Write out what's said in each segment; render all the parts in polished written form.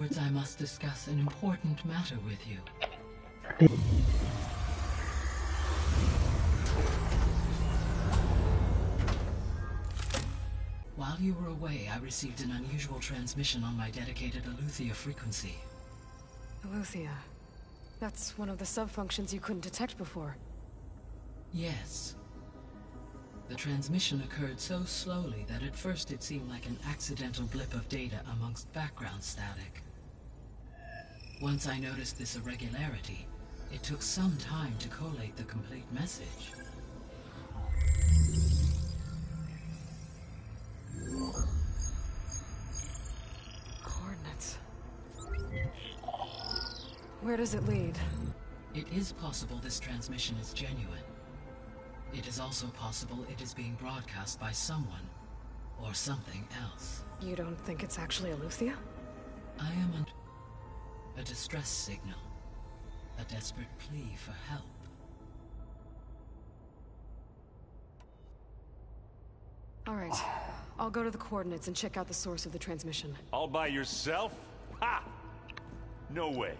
I must discuss an important matter with you. While you were away, I received an unusual transmission on my dedicated Aletheia frequency. Aletheia? That's one of the sub-functions you couldn't detect before. Yes. The transmission occurred so slowly that at first it seemed like an accidental blip of data amongst background static. Once I noticed this irregularity, it took some time to collate the complete message. Coordinates. Where does it lead? It is possible this transmission is genuine. It is also possible it is being broadcast by someone or something else. You don't think it's actually Aletheia? I am under a distress signal, a desperate plea for help. All right, I'll go to the coordinates and check out the source of the transmission. All by yourself? Ha! No way.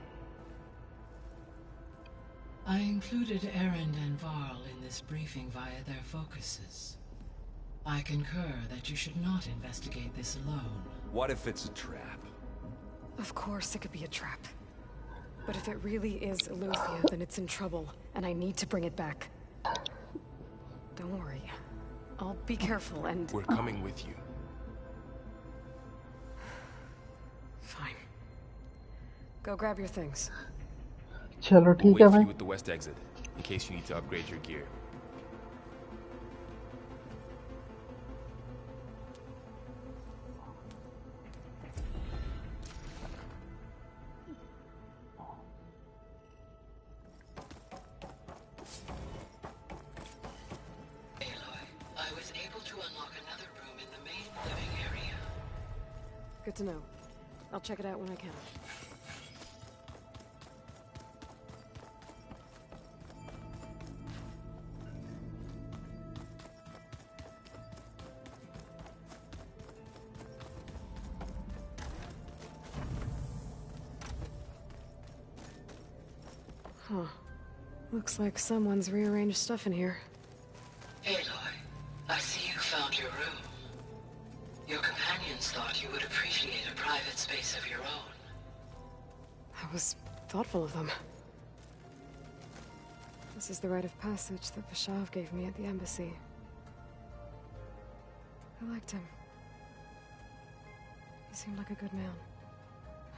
I included Erend and Varl in this briefing via their focuses. I concur that you should not investigate this alone. What if it's a trap? Of course it could be a trap. But if it really is Aletheia, then it's in trouble, and I need to bring it back. Don't worry. I'll be careful and... We're coming with you. Fine. Go grab your things. चलो We'll ठीक है wait for भाई. you at the west exit, in case you need to upgrade your gear. Aloy, I was able to unlock another room in the main living area. Good to know. I'll check it out when I can. Huh. Looks like someone's rearranged stuff in here. Aloy, I see you found your room. Your companions thought you would appreciate a private space of your own. That was thoughtful of them. This is the rite of passage that Vashav gave me at the embassy. I liked him. He seemed like a good man.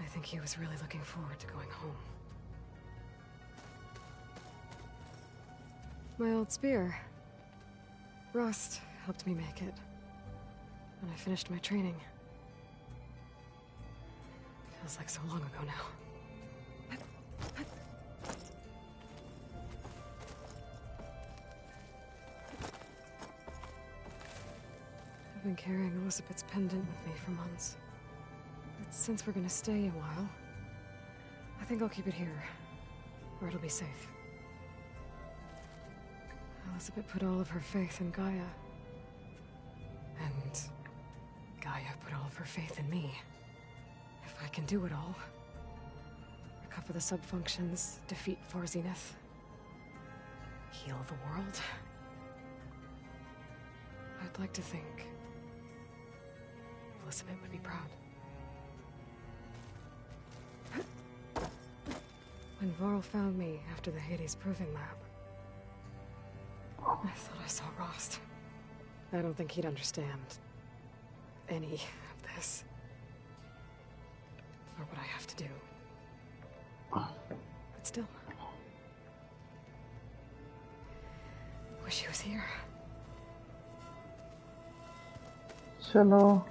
I think he was really looking forward to going home. My old spear. Rust helped me make it. When I finished my training. Feels like so long ago now. I've been carrying Elizabeth's pendant with me for months. But since we're gonna stay a while, I think I'll keep it here, where it'll be safe. Elizabeth put all of her faith in Gaia. And Gaia put all of her faith in me. If I can do it all, recover the sub-functions, defeat For Zenith, heal the world, I'd like to think Elizabeth would be proud. When Varl found me after the Hades Proving Lab, I thought I saw Rost. I don't think he'd understand any of this. Or what I have to do. But still. Wish he was here. चलो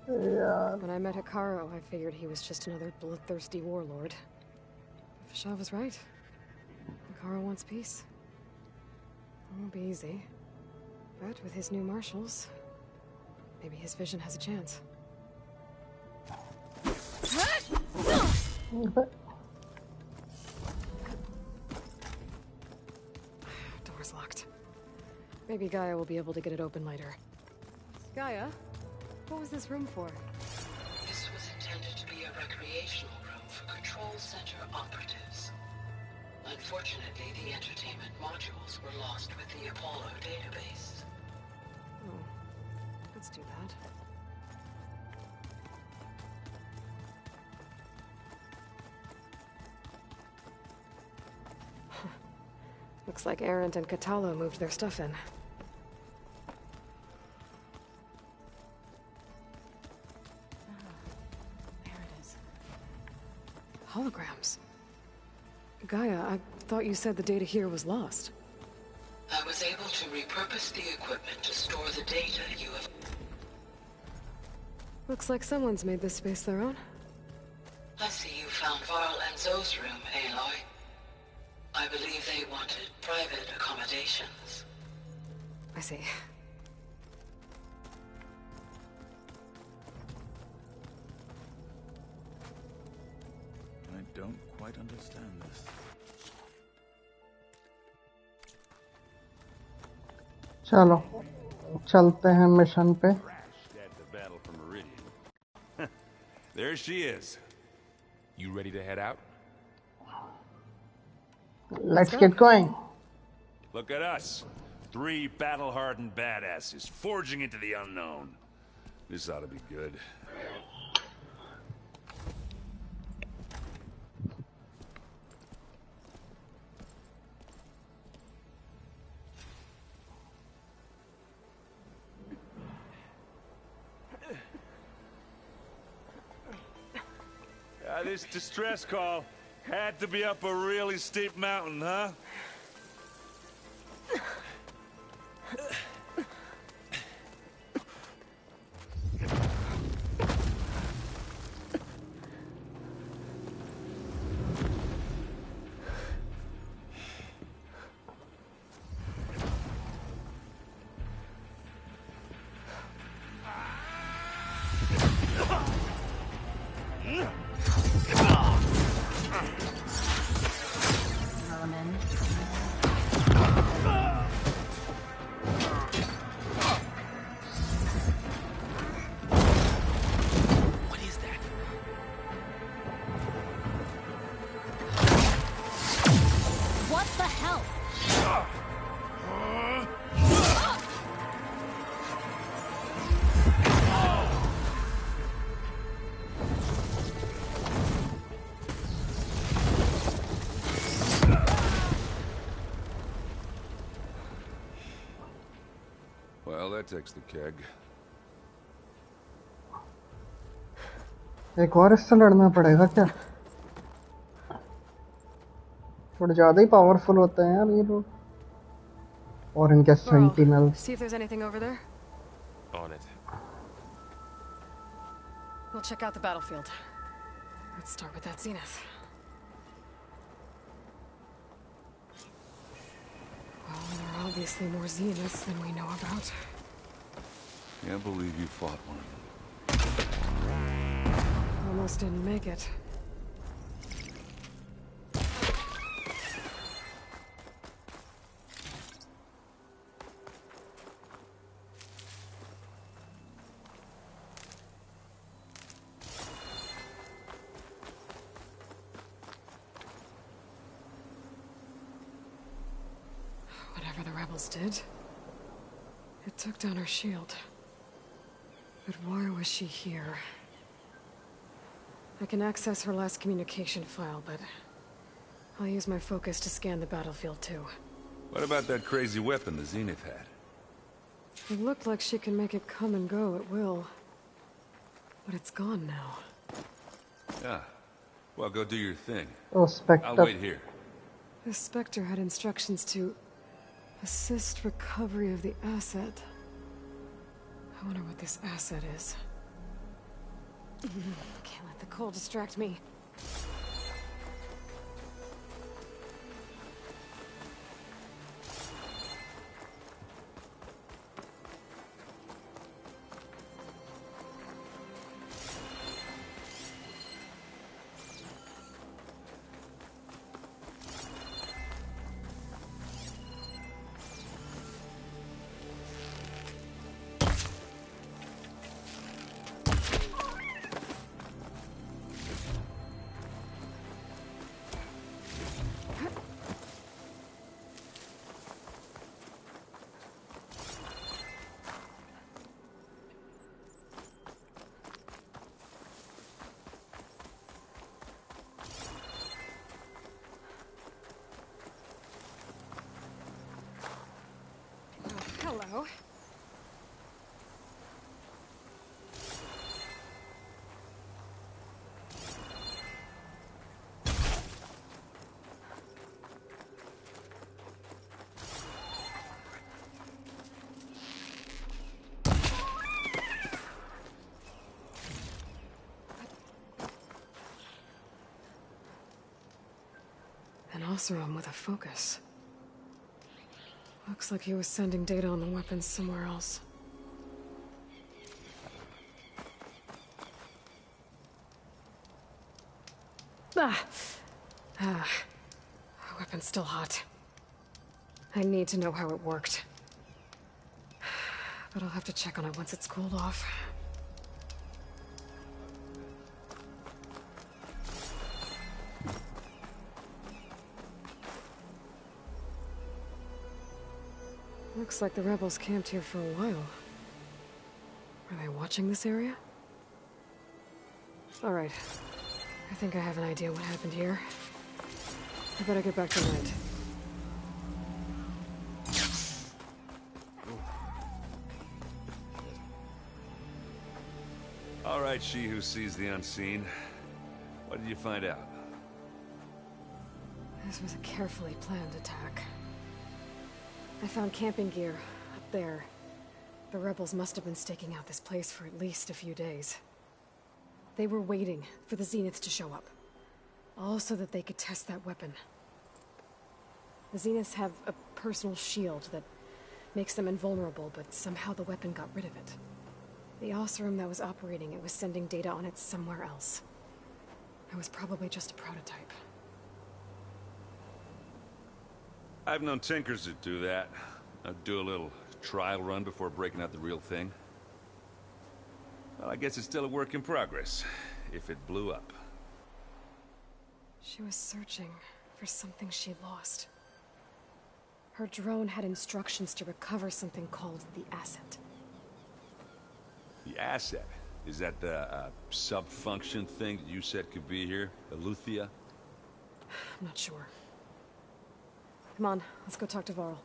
यार. When I met Hikaru, I figured he was just another bloodthirsty warlord. Vashav was right. Hikaru wants peace. It won't be easy. But with his new marshals, maybe his vision has a chance. Door's locked. Maybe Gaia will be able to get it open later. Gaia? What was this room for? This was intended to be a recreational room for control center operatives. Unfortunately, the entertainment modules were lost with the Apollo database. Oh, let's do that. Looks like Arendt and Catalo moved their stuff in. There it is. Holograms. Gaia, I thought you said the data here was lost. I was able to repurpose the equipment to store the data you have... Looks like someone's made this space their own. I see you found Varl and Zoe's room, Aloy. I believe they wanted private accommodations. I see. I don't quite understand this. चलो चलते हैं mission पे. Crashed at the battle for Meridian. There she is. You ready to head out? Let's get going. Look at us. 3 battle-hardened badasses forging into the unknown. This ought to be good. This distress call had to be up a really steep mountain, huh? Well, that takes the keg. एक और इससे लड़ना पड़ेगा क्या? थोड़े ज़्यादा ही powerful होते हैं यार ये लोग. और इनके sentinel. See if there's anything over there. On it. We'll check out the battlefield. Let's start with that zenith. Well, there are obviously more zeniths than we know about. Can't believe you fought one. Almost didn't make it. Whatever the rebels did, it took down her shield. But why was she here? I can access her last communication file, but I'll use my focus to scan the battlefield too. What about that crazy weapon the Zenith had? It looked like she can make it come and go at will. But it's gone now. Yeah. Well, go do your thing. Oh, Spectre. I'll wait here. The Spectre had instructions to assist recovery of the asset. I wonder what this asset is. Can't let the cold distract me. So? An Oseram with a focus. Looks like he was sending data on the weapons somewhere else. Ah! Ah. The weapon's still hot. I need to know how it worked. But I'll have to check on it once it's cooled off. Looks like the rebels camped here for a while. Are they watching this area? All right. I think I have an idea what happened here. I better get back to Knight. All right, she who sees the unseen. What did you find out? This was a carefully planned attack. I found camping gear up there. The rebels must have been staking out this place for at least a few days. They were waiting for the Zeniths to show up. All so that they could test that weapon. The Zeniths have a personal shield that makes them invulnerable, but somehow the weapon got rid of it. The Oseram that was operating it was sending data on it somewhere else. It was probably just a prototype. I've known tinkers that do that. I'd do a little trial run before breaking out the real thing. Well, I guess it's still a work in progress, if it blew up. She was searching for something she lost. Her drone had instructions to recover something called the asset. The asset? Is that the sub-function thing that you said could be here? Eleuthia? I'm not sure. Come on, let's go talk to Varl.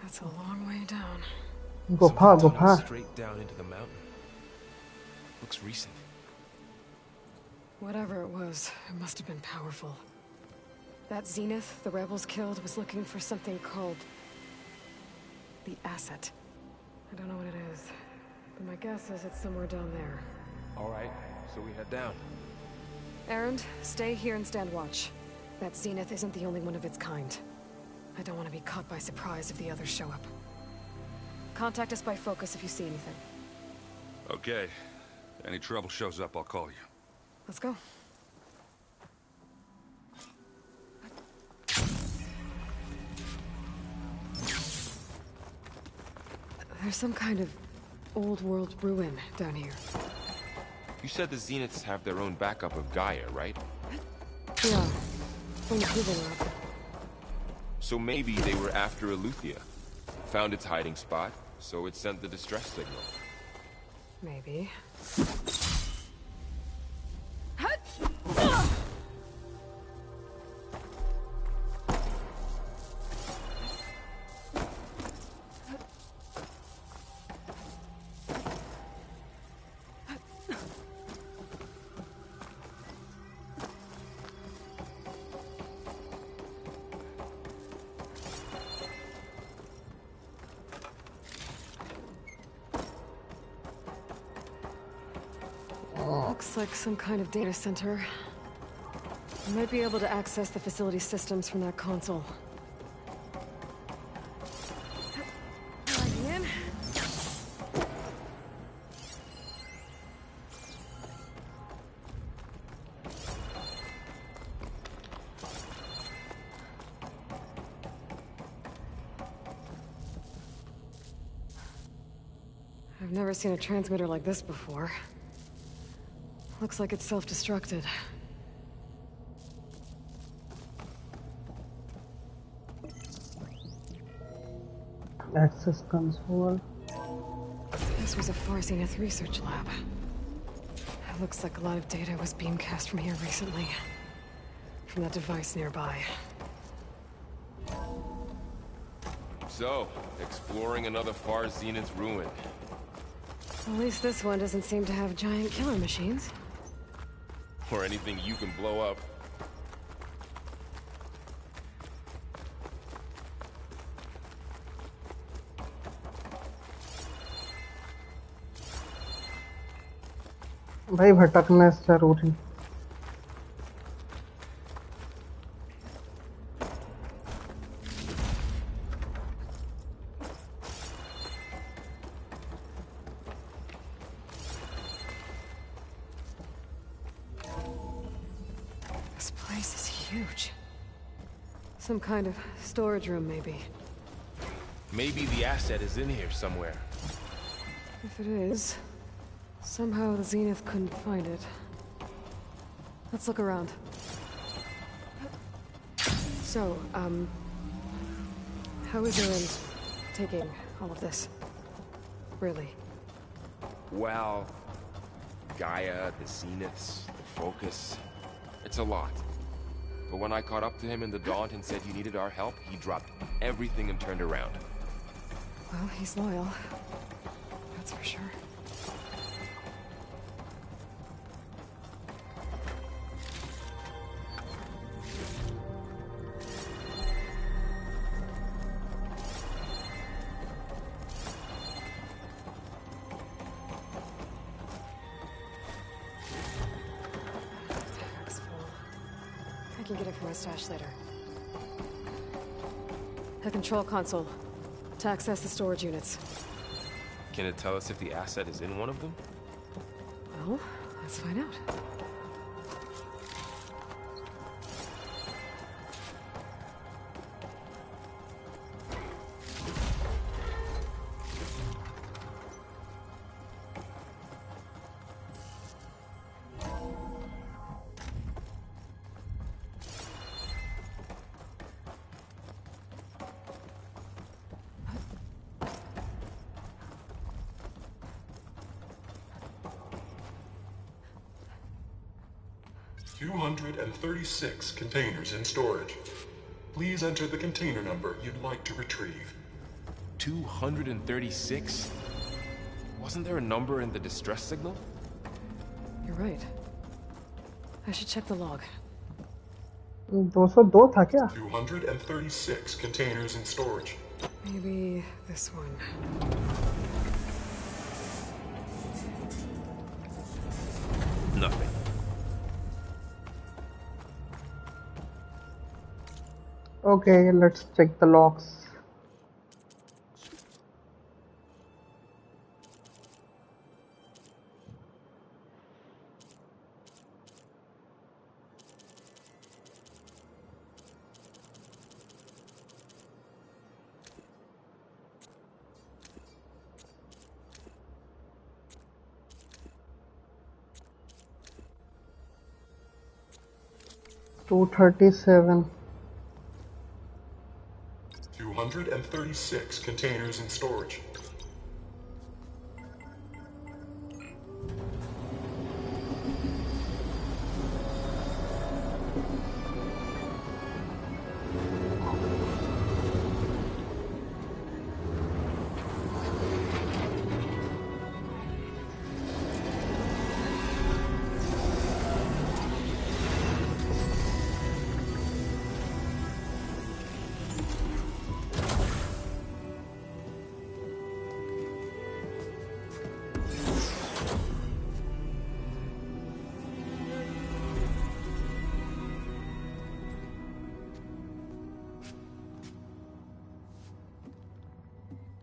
That's a long way down. Gopha. Straight down into the mountain. Looks recent. Whatever it was, it must have been powerful. That Zenith the rebels killed was looking for something called the asset. I don't know what it is, but my guess is it's somewhere down there. All right, so we head down. Erend, stay here and stand watch. That Zenith isn't the only one of its kind. I don't want to be caught by surprise if the others show up. Contact us by focus if you see anything. Okay. Any trouble shows up, I'll call you. Let's go. There's some kind of old world ruin down here. You said the Zeniths have their own backup of Gaia, right? Yeah. From the Google map. So maybe they were after Eleuthia. Found its hiding spot, so it sent the distress signal. Maybe. Looks like some kind of data center. I might be able to access the facility systems from that console. Logging in. I've never seen a transmitter like this before. Looks like it's self-destructed. Access console. This was a Far Zenith research lab. It looks like a lot of data was beamcast from here recently. From that device nearby. So, exploring another Far Zenith ruin. At least this one doesn't seem to have giant killer machines. Or anything you can blow up. भाई भटकना जरूरी. This place is huge. Some kind of storage room, maybe. Maybe the asset is in here somewhere. If it is, somehow the Zenith couldn't find it. Let's look around. So, how is Aaron taking all of this? Really? Well, Gaia, the Zeniths, the Focus. It's a lot. But when I caught up to him in the Daunt and said he needed our help, he dropped everything and turned around. Well, he's loyal. That's for sure. Bag's full. I can get it from my stash later. The control console. To access the storage units. Can it tell us if the asset is in one of them? Well, let's find out. "236 containers in storage. Please enter the container number you'd like to retrieve." 236? Wasn't there a number in the distress signal? You're right. I should check the log. 202 था क्या? 236 containers in storage. Maybe this one. Nothing. Okay, let's check the logs. $237. 236 containers in storage.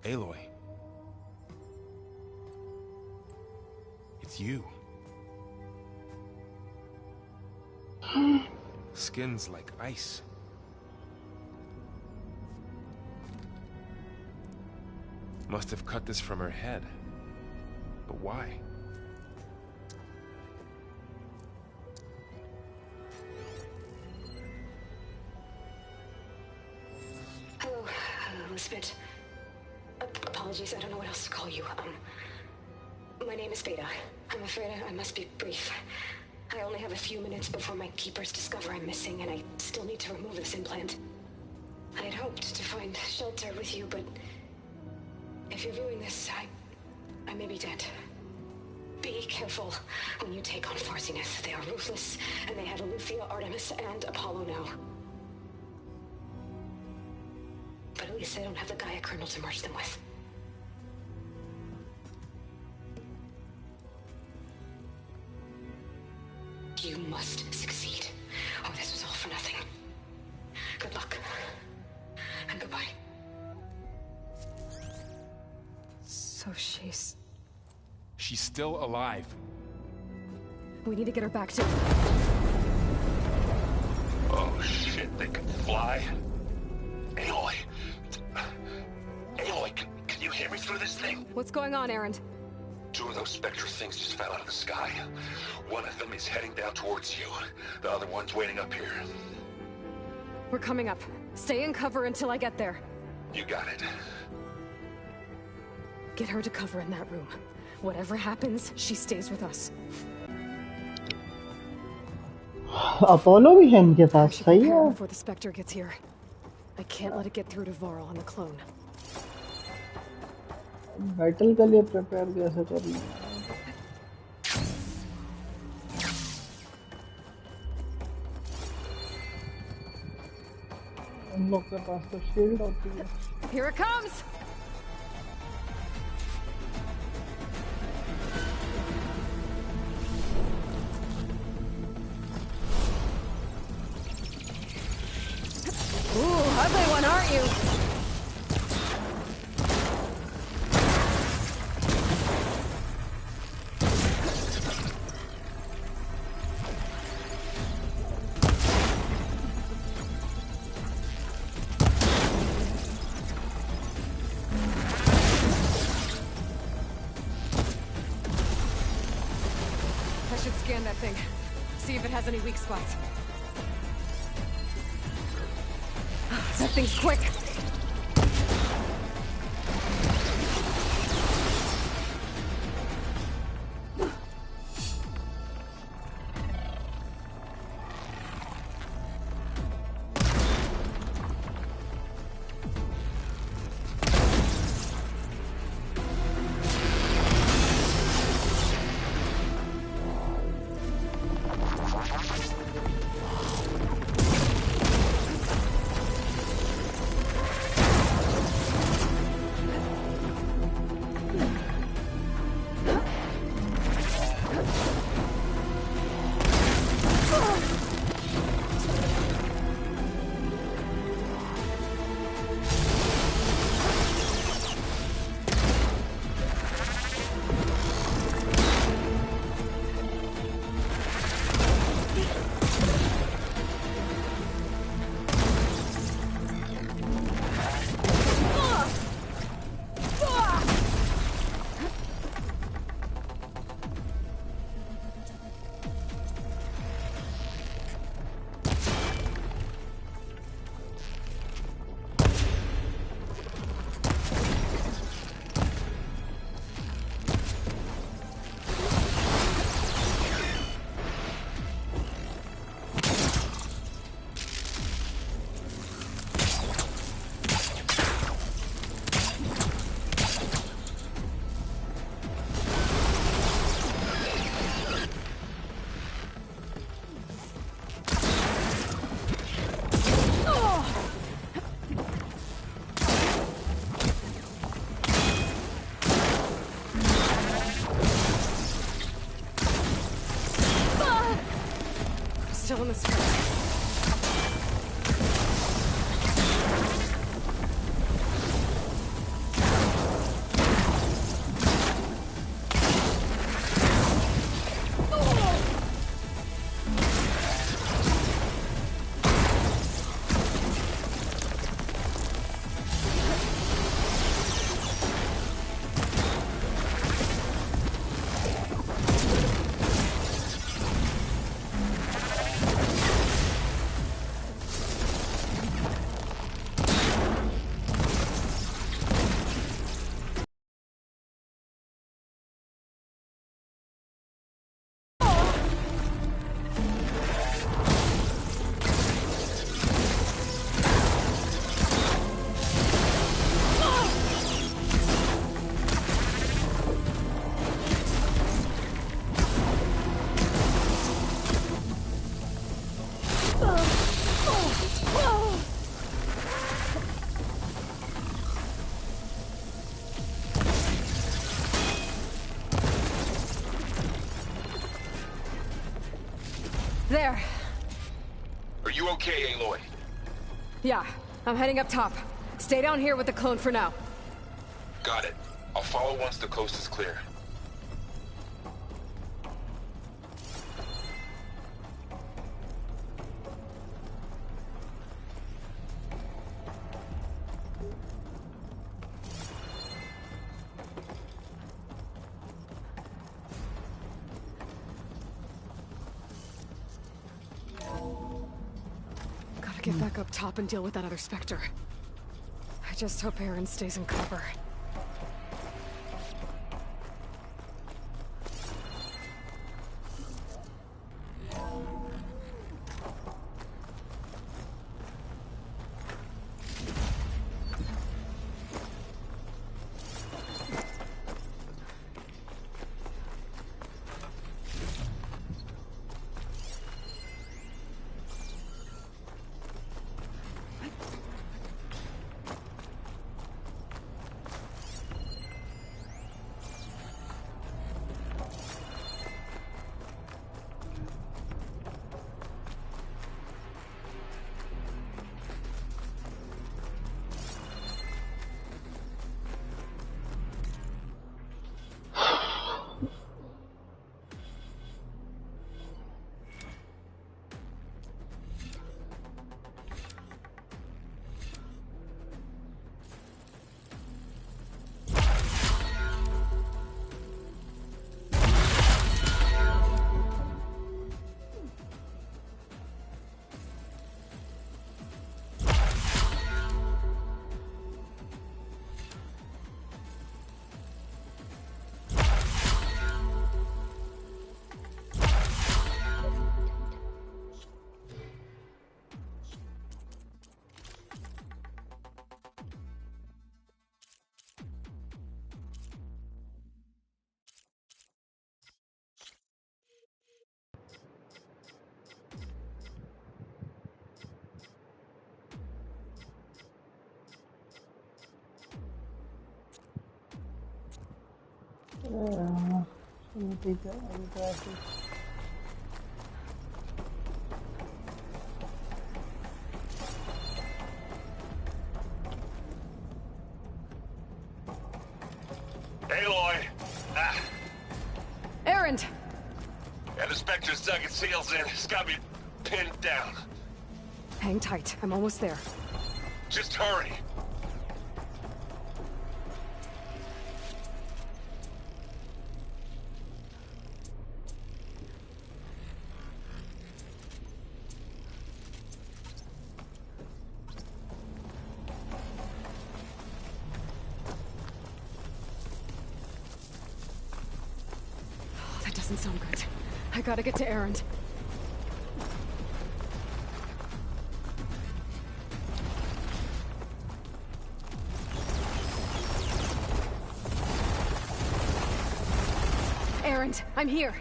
Aloy. It's you. Skin's like ice. Must have cut this from her head. But why? Hello, Misfit. apologies. I don't know what else to call you. My name is Beta. I'm afraid I must be brief. I only have a few minutes before my keepers discover I'm missing, and I still need to remove this implant. I had hoped to find shelter with you, but if you're viewing this, I may be dead. Be careful when you take on Farsiness. They are ruthless, and they have Eleuthia, Artemis, and Apollo now. But at least they don't have the Gaia kernel to merge them with. You must succeed, or this was all for nothing. Good luck, and goodbye. So she's still alive. We need to get her back to... Oh shit, they can fly? Aloy! Aloy, can you hear me through this thing? What's going on, Erend? 2 of those Spectre things just fell out of the sky. One of them is heading down towards you. The other one's waiting up here. We're coming up. Stay in cover until I get there. You got it. Get her to cover in that room. Whatever happens, she stays with us. Apollo भी है इनके पास I should सही prepare है before the Spectre gets here. I can't let it get through to Varl on the clone. Battle के लिए prepare कैसे करना उन लोग के पास तो शील्ड होती है Here it comes! Ooh, ugly one, aren't you? I should scan that thing. See if it has any weak spots. That thing's quick. Still in the script. There. Are you okay, Aloy? Yeah, I'm heading up top. Stay down here with the clone for now. Got it. I'll follow once the coast is clear. Gotta get back up top and deal with that other Spectre. I just hope Aaron stays in cover. ठीक है अभी तो ऐसे Aloy! Ah, Aaron! yeah, the Spectre's dug its heels in. It's got me pinned down. Hang tight. I'm almost there. Just hurry. That doesn't sound good. I gotta get to Aaron. Aaron, I'm here.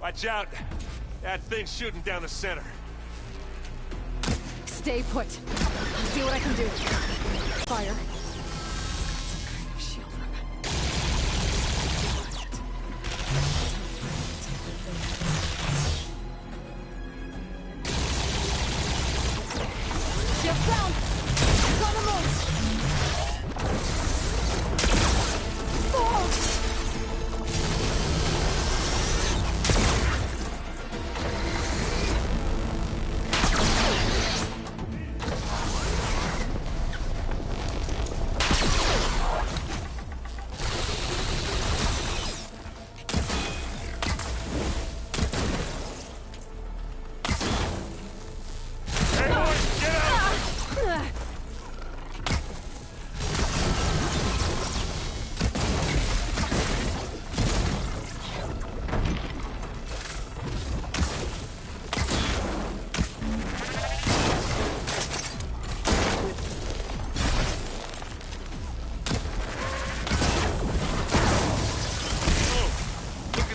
Watch out. That thing's shooting down the center. Stay put. I'll see what I can do. Fire. Some kind of shield room. Ship down! It's on the move! Oh!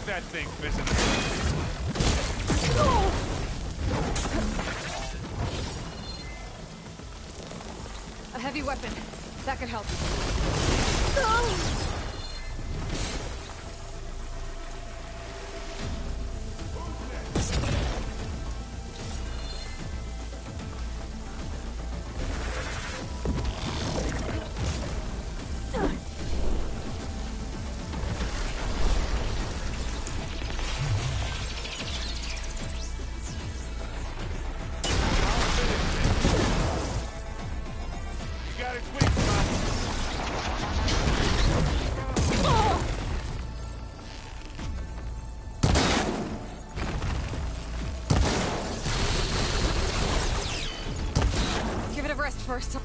That thing fizzing. A heavy weapon. That could help. first time.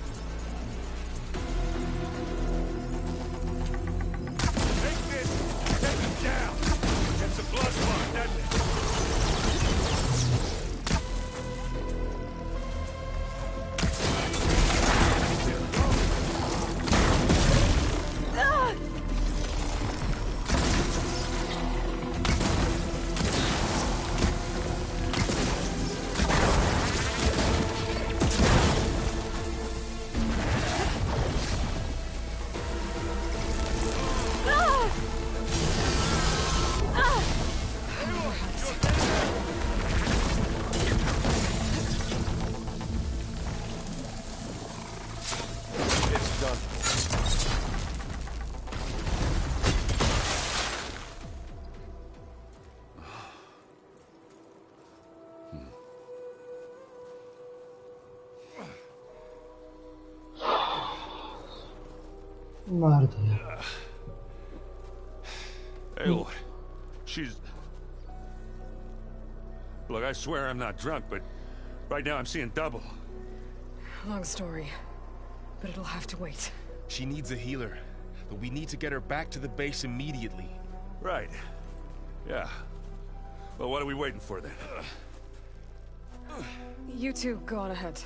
Take this! Take him down! It's a blood clot, doesn't it? मार दिया. Aloy, she's... Look, I swear I'm not drunk, but right now I'm seeing double. Long story, but it'll have to wait. She needs a healer, but we need to get her back to the base immediately. Right. Yeah. Well, what are we waiting for then? You two go on ahead.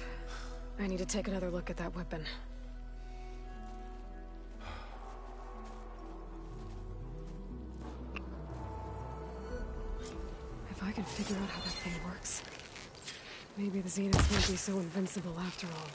I need to take another look at that weapon. If I can figure out how that thing works, maybe the Zeniths won't be so invincible after all.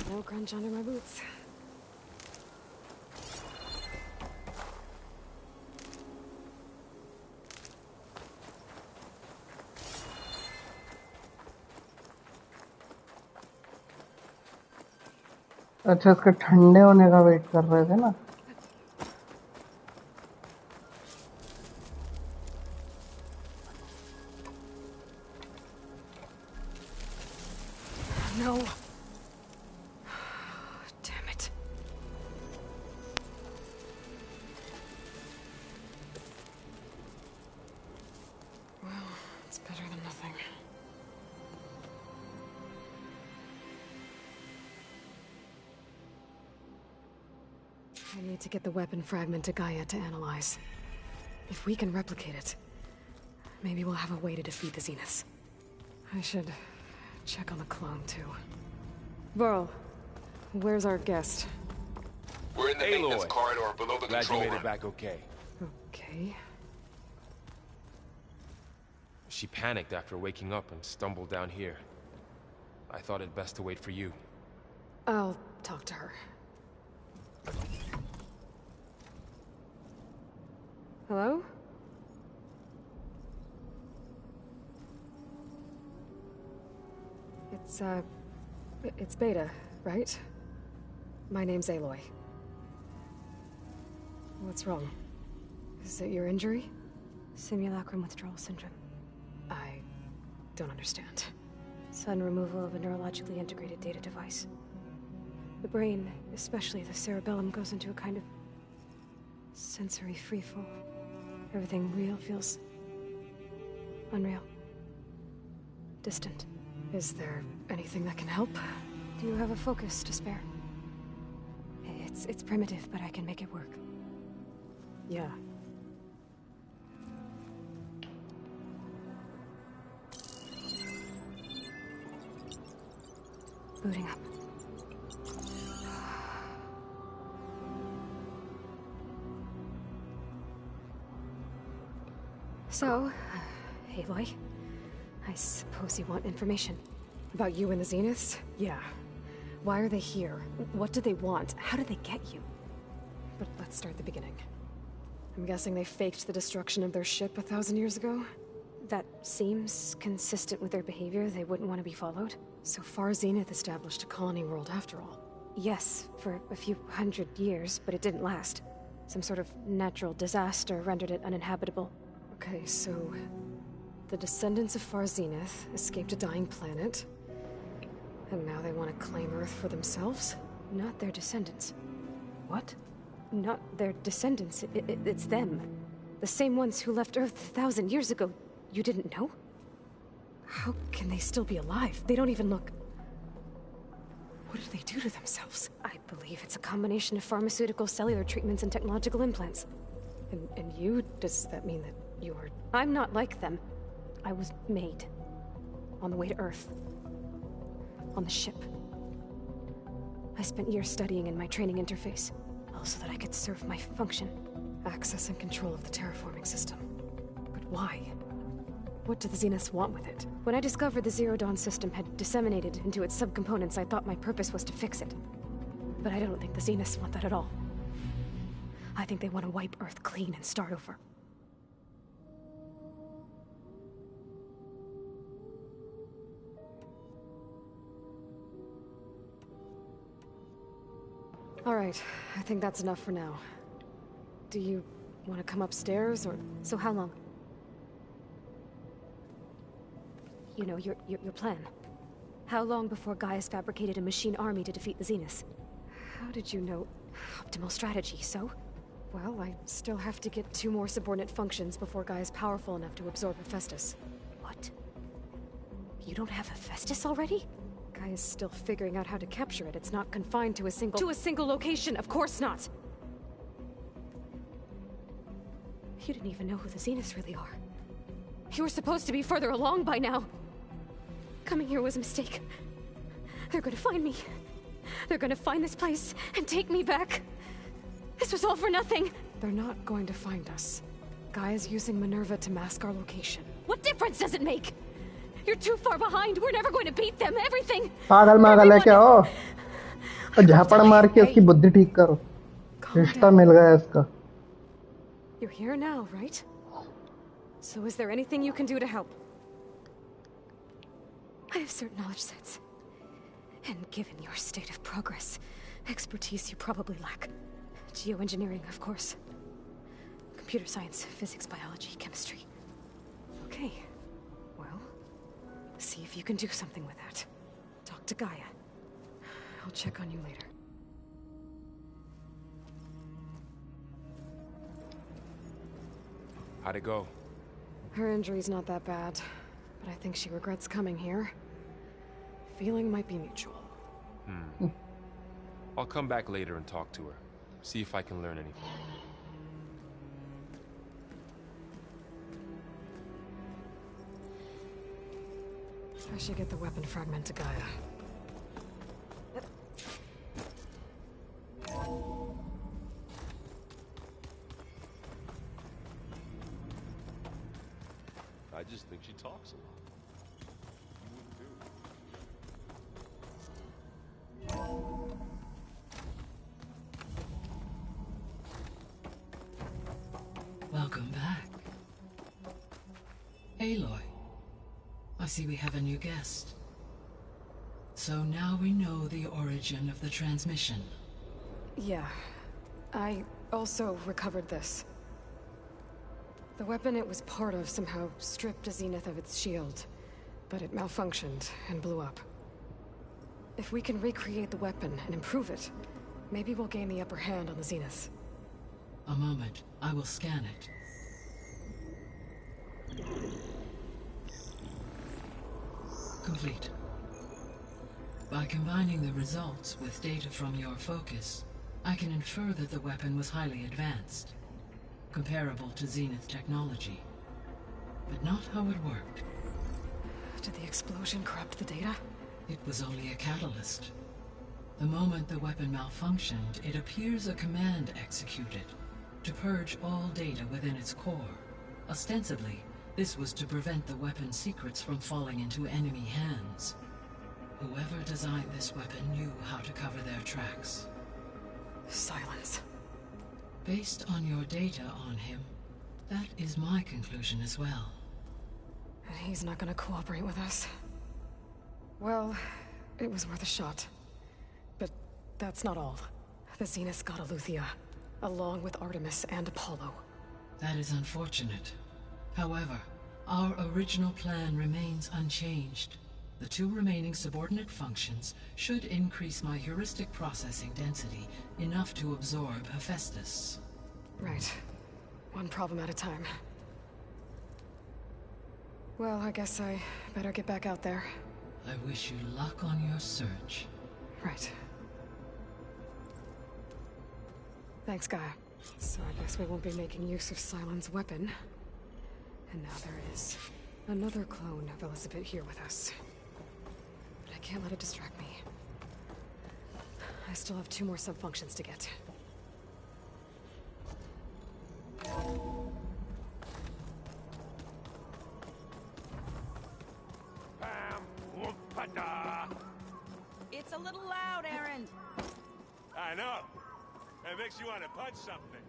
No crunch under my boots. अच्छा इसके ठंडे होने का wait कर रहे थे ना. No. Damn it. Well, it's better than nothing. I need to get the weapon fragment to Gaia to analyze. If we can replicate it, maybe we'll have a way to defeat the Zeniths. I should check on the clone, too. Varl, where's our guest? We're in the maintenance corridor below the Glad you control made it room. back okay. Okay. She panicked after waking up and stumbled down here. I thought it best to wait for you. I'll talk to her. Hello? It's Beta, right? My name's Aloy. What's wrong? Is it your injury? Simulacrum withdrawal syndrome. I don't understand. Sudden removal of a neurologically integrated data device. The brain, especially the cerebellum, goes into a kind of sensory freefall. Everything real feels unreal. Distant. Is there anything that can help? Do you have a focus to spare? It's primitive, but I can make it work. Yeah. Booting up. So, Aloy, I suppose you want information. About you and the Zeniths? Yeah. Why are they here? What do they want? How did they get you? But let's start at the beginning. I'm guessing they faked the destruction of their ship 1,000 years ago? That seems consistent with their behavior. They wouldn't want to be followed. So far, Zenith established a colony world after all. Yes, for a few hundred years, but it didn't last. Some sort of natural disaster rendered it uninhabitable. Okay, so the descendants of Far Zenith escaped a dying planet, and now they want to claim Earth for themselves? Not their descendants. What? Not their descendants. It's them. The same ones who left Earth 1,000 years ago. You didn't know? How can they still be alive? They don't even look... What did they do to themselves? I believe it's a combination of pharmaceutical, cellular treatments, and technological implants. And you? Does that mean that you are... I'm not like them. I was made. On the way to Earth. On the ship. I spent years studying in my training interface. All so that I could serve my function. Access and control of the terraforming system. But why? What do the Zeniths want with it? When I discovered the Zero Dawn system had disseminated into its subcomponents, I thought my purpose was to fix it. But I don't think the Zeniths want that at all. I think they want to wipe Earth clean and start over. All right, I think that's enough for now. Do you want to come upstairs, or... So how long? You know, your plan. How long before Gaius fabricated a machine army to defeat the Zeniths? How did you know? Optimal strategy, so? Well, I still have to get 2 more subordinate functions before Guy is powerful enough to absorb Hephaestus. What? You don't have Hephaestus already? Guy is still figuring out how to capture it. It's not confined to a single... To a single location, of course not! You didn't even know who the Zeniths really are. You were supposed to be further along by now. Coming here was a mistake. They're gonna find me. They're gonna find this place and take me back. This was all for nothing. They're not going to find us. Guy is using Minerva to mask our location. What difference does it make? You're too far behind. We're never going to beat them. Everything. पागल मागल है क्या हो? और झापड़ मार के उसकी बुद्धि ठीक करो. रिश्ता मिल गया इसका. You're here now, right? So is there anything you can do to help? I have certain knowledge sets. And given your state of progress, expertise you probably lack. Geoengineering, of course. Computer science, physics, biology, chemistry. Okay. Well, see if you can do something with that. Talk to Gaia. I'll check on you later. How'd it go? Her injury's not that bad, but I think she regrets coming here. Feeling might be mutual. I'll come back later and talk to her. See if I can learn anything. I should get the weapon fragment to Gaia. I just think she talks a lot. Welcome back. Aloy. I see we have a new guest. So now we know the origin of the transmission. Yeah. I also recovered this. The weapon it was part of somehow stripped a Zenith of its shield, but it malfunctioned and blew up. If we can recreate the weapon and improve it, maybe we'll gain the upper hand on the Zeniths. A moment. I will scan it. Complete. By combining the results with data from your focus, I can infer that the weapon was highly advanced, comparable to Zenith technology, but not how it worked. Did the explosion corrupt the data? It was only a catalyst. The moment the weapon malfunctioned, it appears a command executed to purge all data within its core. Ostensibly, this was to prevent the weapon's secrets from falling into enemy hands. Whoever designed this weapon knew how to cover their tracks. Silence. Based on your data on him, that is my conclusion as well. And he's not gonna cooperate with us. Well, it was worth a shot. But that's not all. The Zeniths got Aletheia, along with Artemis and Apollo. That is unfortunate. However, our original plan remains unchanged. The 2 remaining subordinate functions should increase my heuristic processing density enough to absorb Hephaestus. Right. One problem at a time. Well, I guess I better get back out there. I wish you luck on your search. Right. Thanks, Gaia. So I guess we won't be making use of Cylon's weapon. And now there is another clone of Elizabeth here with us. But I can't let it distract me. I still have 2 more sub-functions to get. It's a little loud, Aaron. I know. It makes you want to punch something.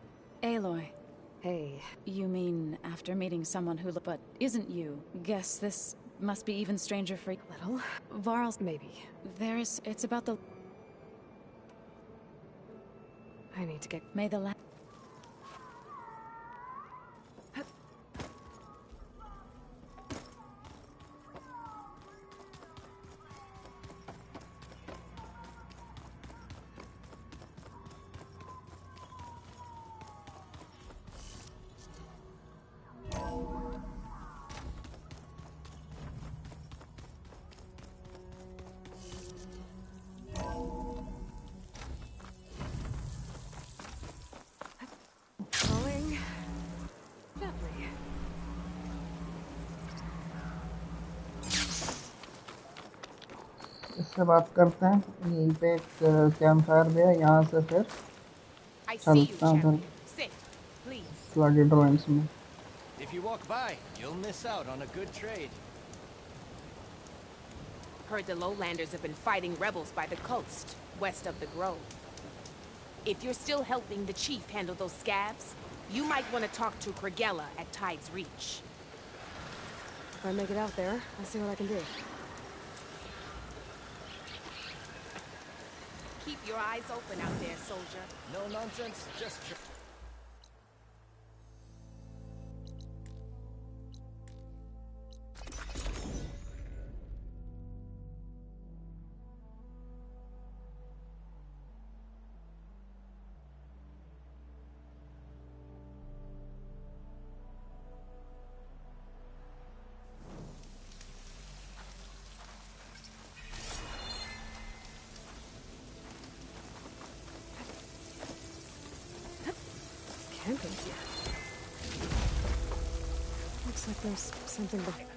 Aloy. Hey. You mean after meeting someone who but isn't you? Guess this must be even stranger for Little? Varl's. Maybe. It's about the... I need to get... May the la... Going... gently. इससे बात करते हैं यहीं पे एक camp fire भी है यहाँ से फिर चलता हूँ फिर फ्लडी ड्राइंग्स में If you walk by, you'll miss out on a good trade. Heard the lowlanders have been fighting rebels by the coast, west of the grove. If you're still helping the chief handle those scabs, you might want to talk to Krigella at Tide's Reach. If I make it out there, I'll see what I can do. Keep your eyes open out there, soldier. No nonsense, just... Camping here. Looks like there's something behind.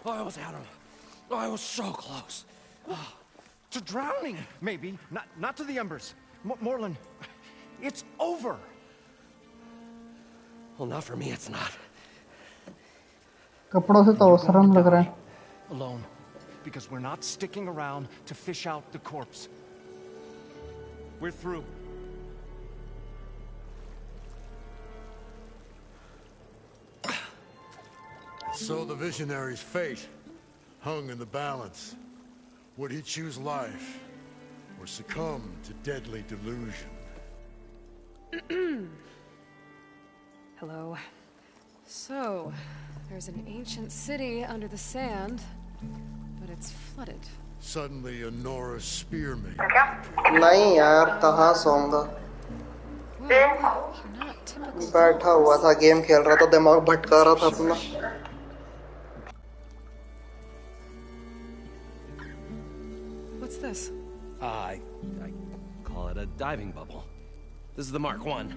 I almost had him. I was so close. To drowning, maybe. Not to the embers. Morlun, it's over. Well, not for me, it's not. कपड़ों से तो अवसरम लग रहा है Alone, because we're not sticking around to fish out the corpse. We're through. So the visionary's fate hung in the balance. Would he choose life or succumb to deadly delusion? Hello. So, there's an ancient city under the sand, but it's flooded. Suddenly a Norris spearman. नहीं यार कहाँ सोऊंगा बैठा हुआ था game खेल रहा था दिमाग भटका रहा था अपना What's this? I call it a diving bubble. This is the Mark 1.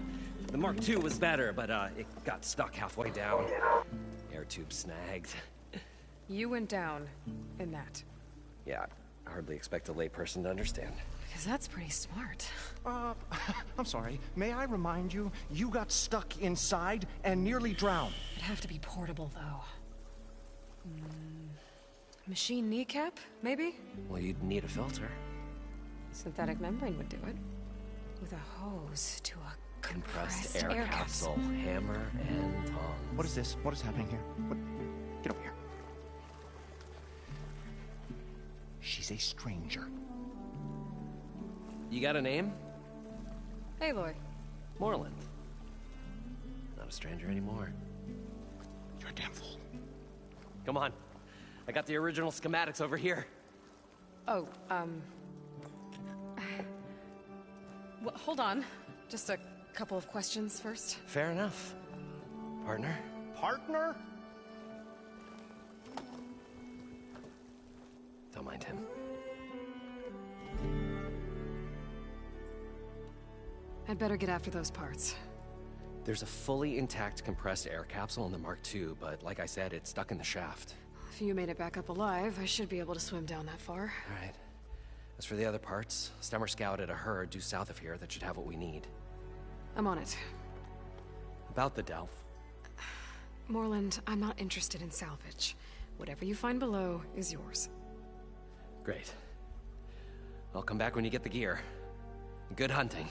The Mark 2 was better, but it got stuck halfway down. Air tube snagged. You went down in that. Yeah, I hardly expect a layperson to understand. Because that's pretty smart. I'm sorry. May I remind you, you got stuck inside and nearly drowned. It'd have to be portable, though. Machine kneecap, maybe? Well, you'd need a filter. Synthetic membrane would do it. With a hose to a Compressed air capsule. Hammer and tongs. What is this? What is happening here? What? Get over here. She's a stranger. You got a name? Aloy. Moreland. Not a stranger anymore. You're a damn fool. Come on. I got the original schematics over here. Oh, well, hold on. Just a couple of questions first. Fair enough. Partner? Partner? Don't mind him. I'd better get after those parts. There's a fully intact compressed air capsule in the Mark II, but like I said, it's stuck in the shaft. If you made it back up alive, I should be able to swim down that far. All right. As for the other parts, Stemmer scouted a herd due south of here that should have what we need. I'm on it. About the Delph. Moreland, I'm not interested in salvage. Whatever you find below is yours. Great. I'll come back when you get the gear. Good hunting.